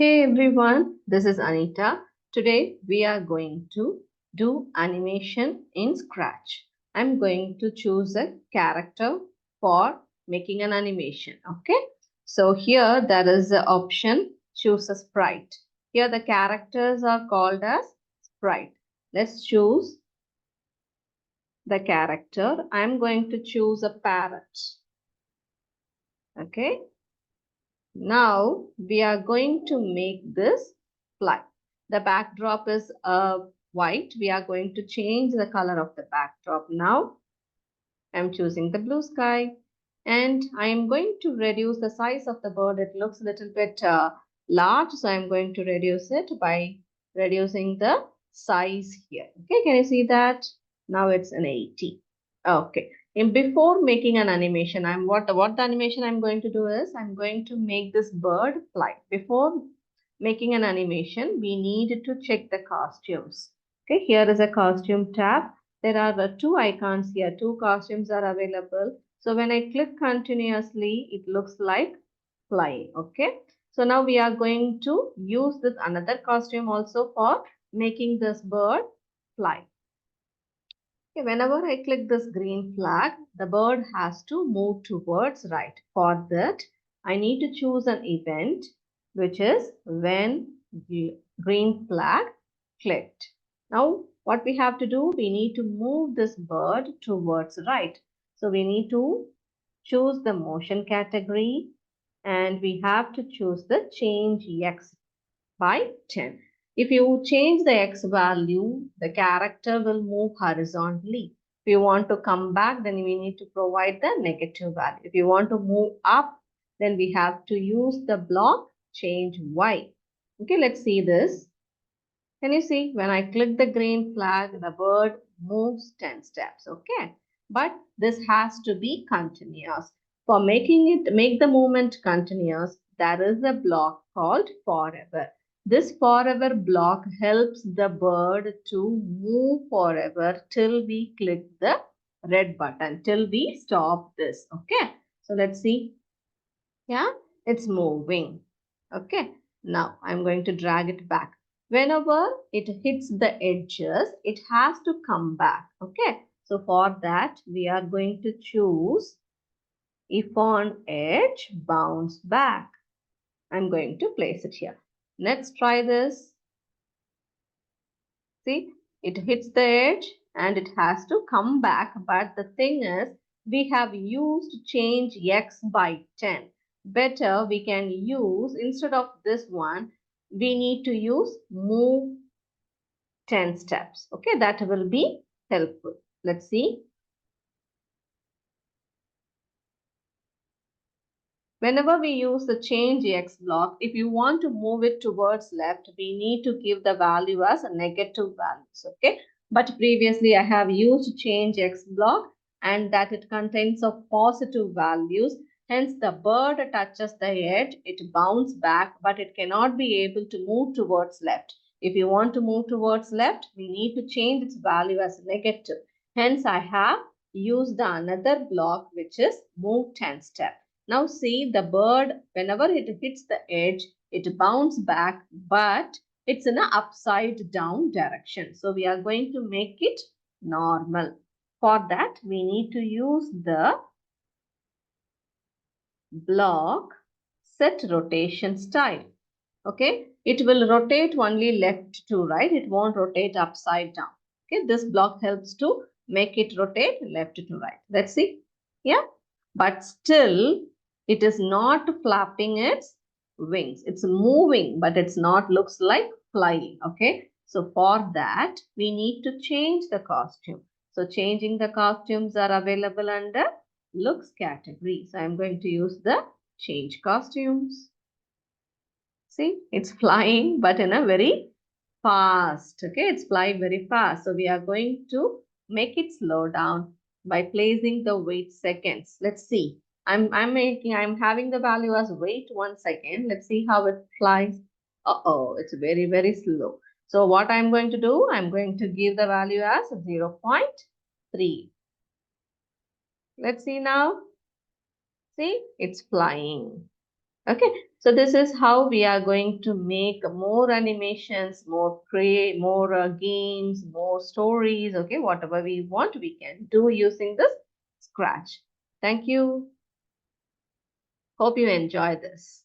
Hey everyone, this is Anita. Today we are going to do animation in Scratch. I'm going to choose a character for making an animation. Okay, so here there is the option choose a sprite. Here the characters are called as sprite. Let's choose the character. I'm going to choose a parrot. Okay, now we are going to make this fly. The backdrop is white. We are going to change the color of the backdrop now. I'm choosing the blue sky and I am going to reduce the size of the bird. It looks a little bit large, so I'm going to reduce it by reducing the size here. Okay, can you see that? Now it's an 80. Okay. And before making an animation, what the animation I'm going to do is I'm going to make this bird fly. Before making an animation, we need to check the costumes. Okay, here is a costume tab. There are two icons here. Two costumes are available. So when I click continuously, it looks like flying. Okay. So now we are going to use this another costume also for making this bird fly. Okay, whenever I click this green flag, the bird has to move towards right. For that, I need to choose an event, which is when the green flag clicked. Now, what we have to do, we need to move this bird towards right. So we need to choose the motion category and we have to choose the change X by 10. If you change the X value, the character will move horizontally. If you want to come back, then we need to provide the negative value. If you want to move up, then we have to use the block change Y. Okay, let's see this. Can you see when I click the green flag, the bird moves 10 steps. Okay, but this has to be continuous. For make the movement continuous, there is a block called forever. This forever block helps the bird to move forever till we click the red button, till we stop this. Okay, so let's see. Yeah, it's moving. Okay, now I'm going to drag it back. Whenever it hits the edges, it has to come back. Okay, so for that, we are going to choose if on edge, bounce back. I'm going to place it here. Let's try this. See, it hits the edge and it has to come back. But the thing is, we have used change X by 10. Better we can use, instead of this one, we need to use move 10 steps. Okay, that will be helpful. Let's see. Whenever we use the change X block, if you want to move it towards left, we need to give the value as a negative values. Okay. But previously I have used change X block and that it contains of positive values. Hence the bird touches the edge, it bounces back, but it cannot be able to move towards left. If you want to move towards left, we need to change its value as negative. Hence I have used the another block which is move 10 step. Now see the bird, whenever it hits the edge, it bounces back, but it's in an upside down direction. So we are going to make it normal. For that, we need to use the block set rotation style. Okay, it will rotate only left to right. It won't rotate upside down. Okay, this block helps to make it rotate left to right. Let's see. Yeah, but still it is not flapping its wings. It's moving, but it's not looks like flying. Okay, so for that we need to change the costume. So changing the costumes are available under looks category. So I'm going to use the change costumes. See, it's flying, but in a very fast. Okay, it's flying very fast. So we are going to make it slow down by placing the wait seconds. Let's see. I'm having the value as wait 1 second. Let's see how it flies. Uh-oh, it's very, very slow. So what I'm going to do, I'm going to give the value as 0.3. Let's see now. See, it's flying. Okay, so this is how we are going to make more animations, more games, more stories. Okay, whatever we want, we can do using this Scratch. Thank you. Hope you enjoy this.